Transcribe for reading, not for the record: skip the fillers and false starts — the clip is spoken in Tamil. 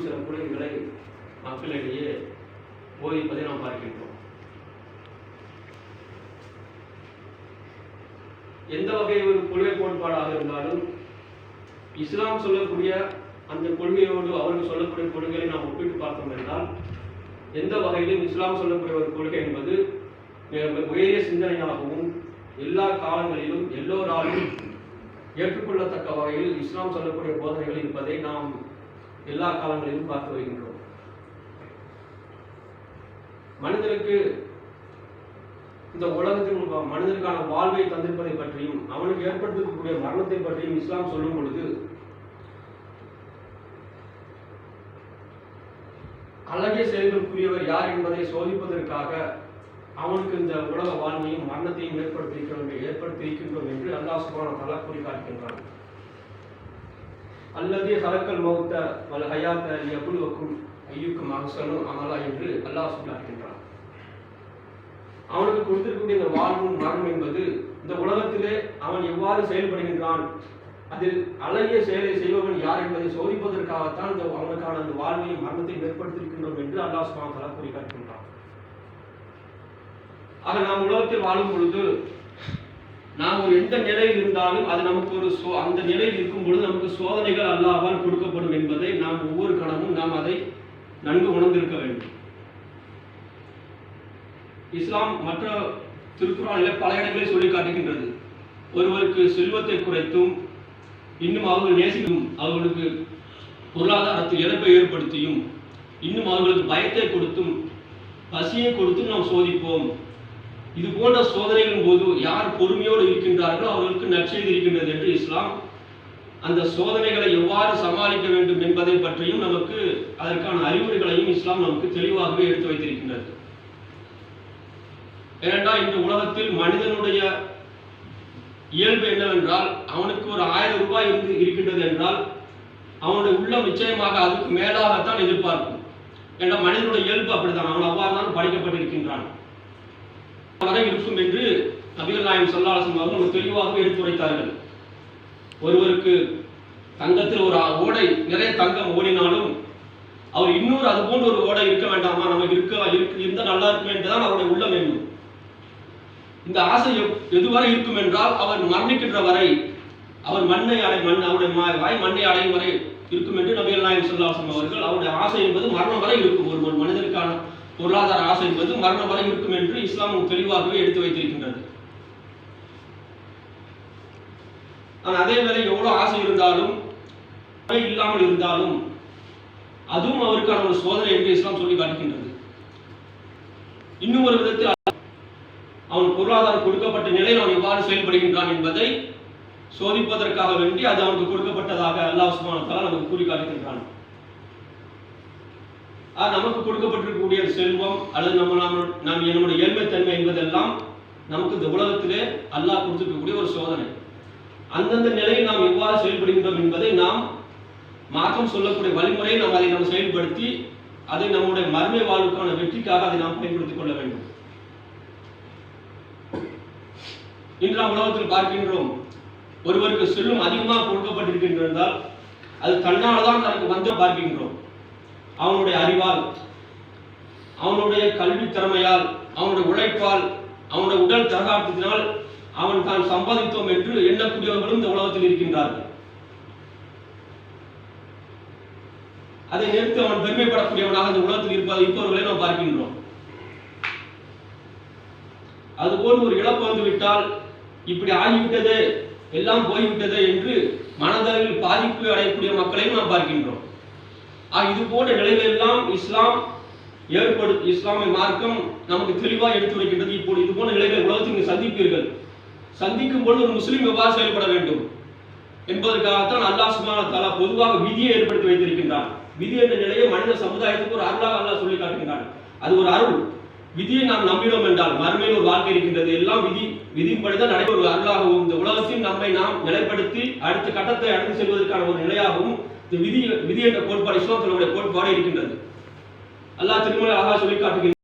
இன்னும் சில கொள்கைகளை மக்களிடையே போதிப்பதை நாம் பார்க்கின்றோம். எந்த வகை ஒரு கொள்கை கோட்பாடாக இருந்தாலும் இஸ்லாம் சொல்லக்கூடிய அந்த கொள்கையோடு அவர்கள் சொல்லக்கூடிய கொள்கைகளை நாம் ஒப்பிட்டு பார்த்தோம் என்றால் எந்த வகையிலும் இஸ்லாம் சொல்லக்கூடிய ஒரு கொள்கை என்பது உயரிய சிந்தனையாகவும் எல்லா காலங்களிலும் எல்லோராலும் ஏற்றுக்கொள்ளத்தக்க வகையில் இஸ்லாம் சொல்லக்கூடிய போதனைகள் இருப்பதை நாம் எல்லா காலங்களிலும் பார்த்து வருகின்றோம். மனிதனுக்கு இந்த உலகத்தில் மனிதனுக்கான வாழ்வை தந்திருப்பதை பற்றியும் அவனுக்கு ஏற்படுத்தக்கூடிய மரணத்தை பற்றியும் இஸ்லாம் சொல்லும் பொழுது அழகிய செயல்களுக்குரியவர் யார் என்பதை சோதிப்பதற்காக அவனுக்கு இந்த உலக வாழ்வையும் மரணத்தையும் ஏற்படுத்தியிருக்கின்றோம் என்று அல்லாஹ் சுப்ஹானஹு வ தஆலா கூறி காட்டுகின்றான். அல்லதீ ஹலக்கல் மௌத்த வல் ஹயாத்த லியப்லுவக்கும் அய்யுக்கும் அஹ்ஸனு அமலா என்று அல்லாஹ் சொல்கிறான். அவனுக்கு கொடுத்திருக்கக்கூடிய இந்த வாழ்வும் மரணம் என்பது இந்த உலகத்திலே அவன் எவ்வாறு செயல்படுகின்றான், அதில் அழகிய செயலை செய்பவன் யார் என்பதை சோதிப்பதற்காகத்தான் அவனுக்கான அந்த வாழ்வையும் மரணத்தையும் ஏற்படுத்தியிருக்கின்றோம் என்று அல்லாஹ் சுப்ஹானஹு வ தஆலா கூறி காட்டுகின்றான். ஆக நாம் உலகத்தில் வாழும் பொழுது நாம் ஒரு எந்த நிலையில் இருந்தாலும் அது நமக்கு ஒரு அந்த நிலையில் இருக்கும் பொழுது நமக்கு சோதனைகள் அல்லாஹ்வால் கொடுக்கப்படும் என்பதை நாம் ஒவ்வொரு கணமும் நாம் அதை நன்கு உணர்ந்திருக்க வேண்டும். இஸ்லாம் மற்ற திருக்குறானிலே பல இடங்களில் சொல்லி காட்டுகின்றது. ஒருவருக்கு செல்வத்தை குறைத்தும் இன்னும் அவர்கள் நேசிக்கும் அவர்களுக்கு பொருளாதாரத்தில் இழப்பை ஏற்படுத்தியும் இன்னும் அவர்களுக்கு பயத்தை கொடுத்தும் பசியை கொடுத்தும் நாம் சோதிப்போம். இது போன்ற சோதனைகளின் போது யார் பொறுமையோடு இருக்கின்றார்களோ அவர்களுக்கு நற்செய்தி இருக்கின்றது என்று இஸ்லாம் அந்த சோதனைகளை எவ்வாறு சமாளிக்க வேண்டும் என்பதை பற்றியும் நமக்கு அதற்கான அறிவுரைகளையும் இஸ்லாம் நமக்கு தெளிவாகவே எடுத்து வைத்திருக்கின்றது. ஏனென்றால் இந்த உலகத்தில் மனிதனுடைய இயல்பு என்னவென்றால் அவனுக்கு ஒரு 1000 ரூபாய் இருக்கின்றது என்றால் அவனுடைய உள்ளம் நிச்சயமாக அதுக்கு மேலாகத்தான் எதிர்பார்க்கும். ஏன்னா மனிதனுடைய இயல்பு அப்படித்தான், அவன் அவ்வாறு தான் படைக்கப்பட்டிருக்கின்றான். வரை இருக்கும் என்று நபிகள் நாயகம் ஸல்லல்லாஹு அலைஹி வஸல்லம் அவர்கள் தெளிவாகவே எடுத்துரைத்தார்கள். ஒருவருக்கு தங்கத்தில் ஒரு ஓடை நிறைய தங்கம் ஓடினாலும் அவர் இன்னொரு அது போன்ற ஒரு ஓடை இருக்க வேண்டாமா, நமக்கு இருந்தால் நல்லா இருக்கும் என்றுதான் அவருடைய உள்ளம் எண்ணும். இந்த ஆசை எதுவரை இருக்கும் என்றால் அவர் மரணிக்கின்ற வரை அவர் அவருடைய வாய் மண்ணை அடையும் வரை இருக்கும் என்று நபிகள் நாயகம் ஸல்லல்லாஹு அலைஹி வஸல்லம் அவர்கள் அவருடைய ஆசை என்பது மரணம் வரை இருக்கும். ஒரு மனிதனுக்கான பொருளாதார ஆசை என்பது மரணம் வரை இருக்கும் என்று இஸ்லாம் தெளிவாகவே எடுத்து வைத்திருக்கின்றது. ஆனால் அதே வேளை எவ்வளவு ஆசை இருந்தாலும் இல்லாமல் இருந்தாலும் அதுவும் அவருக்கான ஒரு சோதனை என்று இஸ்லாம் சொல்லி காட்டுகின்றது. இன்னும் ஒரு விதத்தில் அவன் பொருளாதாரம் கொடுக்கப்பட்ட நிலையில் அவன் எவ்வாறு செயல்படுகின்றான் என்பதை சோதிப்பதற்காக வேண்டி அது அவனுக்கு கொடுக்கப்பட்டதாக அல்லாஹ் சுப்ஹானஹு வ தஆலா நமக்கு கூறி காட்டுகின்றான். நமக்கு கொடுக்கப்பட்டிருக்கக்கூடிய செல்வம் அல்லது நம்முடைய ஏழ்மைத்தன்மை என்பதெல்லாம் நமக்கு இந்த உலகத்திலே அல்லாஹ் கொடுத்திருக்கக்கூடிய ஒரு சோதனை. அந்தந்த நிலையில் நாம் எவ்வாறு செயல்படுகின்றோம் என்பதை நாம் மார்க்கம் சொல்லக்கூடிய வழிமுறையை அதை செயல்படுத்தி அதை நம்முடைய மறுமை வாழ்வுக்கான வெற்றிக்காக அதை நாம் பயன்படுத்திக் கொள்ள வேண்டும். இன்று நாம் உலகத்தில் பார்க்கின்றோம், ஒருவருக்கு செல்வம் அதிகமாக கொடுக்கப்பட்டிருக்கின்றால் அது தன்னால் தான் தனக்கு வந்து பார்க்கின்றோம். அவனுடைய அறிவால், அவனுடைய கல்வி திறமையால், அவனுடைய உழைப்பால், அவனுடைய உடல் தரகாட்டத்தினால் அவன் தான் சம்பாதித்தோம் என்று எண்ணக்கூடியவர்களும் இந்த உலகத்தில் இருக்கின்றார்கள். அதை நிறுத்தி அவன் பெருமைப்படக்கூடியவனாக இந்த உலகத்தில் இருப்பவர்களை நாம் பார்க்கின்றோம். அதுபோல் ஒரு இழப்பு வந்துவிட்டால் இப்படி ஆகிவிட்டது, எல்லாம் போய்விட்டது என்று மனதளவில் பாதிப்பு அடையக்கூடிய மக்களையும் நாம் பார்க்கின்றோம். இது போன்ற நிலைகள் எல்லாம் இஸ்லாமிய மார்க்கம் நமக்கு தெளிவாக எடுத்து வைக்கின்றது. இப்போது இது போன்ற நிலைகளை உலகத்தில் நீங்கள் சந்திப்பீர்கள். சந்திக்கும் பொழுது ஒரு முஸ்லீம் எவ்வாறு செயல்பட வேண்டும் என்பதற்காகத்தான் அல்லாஹ் சுப்ஹானஹு வ தஆலா பொதுவாக விதியை ஏற்படுத்தி வைத்திருக்கின்றான். விதி என்ற நிலையை மனித சமுதாயத்துக்கு ஒரு அல்லாஹ் சொல்லி காட்டுகின்றான். அது ஒரு அருள். விதியை நாம் நம்பினோம் என்றால் மறுமையில் ஒரு வாழ்க்கை இருக்கின்றது. எல்லாம் விதியின்படிதான் நடைபெறும். ஒரு அருளாகவும் இந்த உலகத்தில் நாம் நிலைப்படுத்தி அடுத்த கட்டத்தை அடைந்து செல்வதற்கான ஒரு நிலையாகவும் விதி என்ற கோட்பாடு இஸ்லாத்தினுடைய கோட்பாடு இருக்கின்றது. அல்லாஹ் திருமலை அழகாக சொல்லி காட்டுகின்றார்.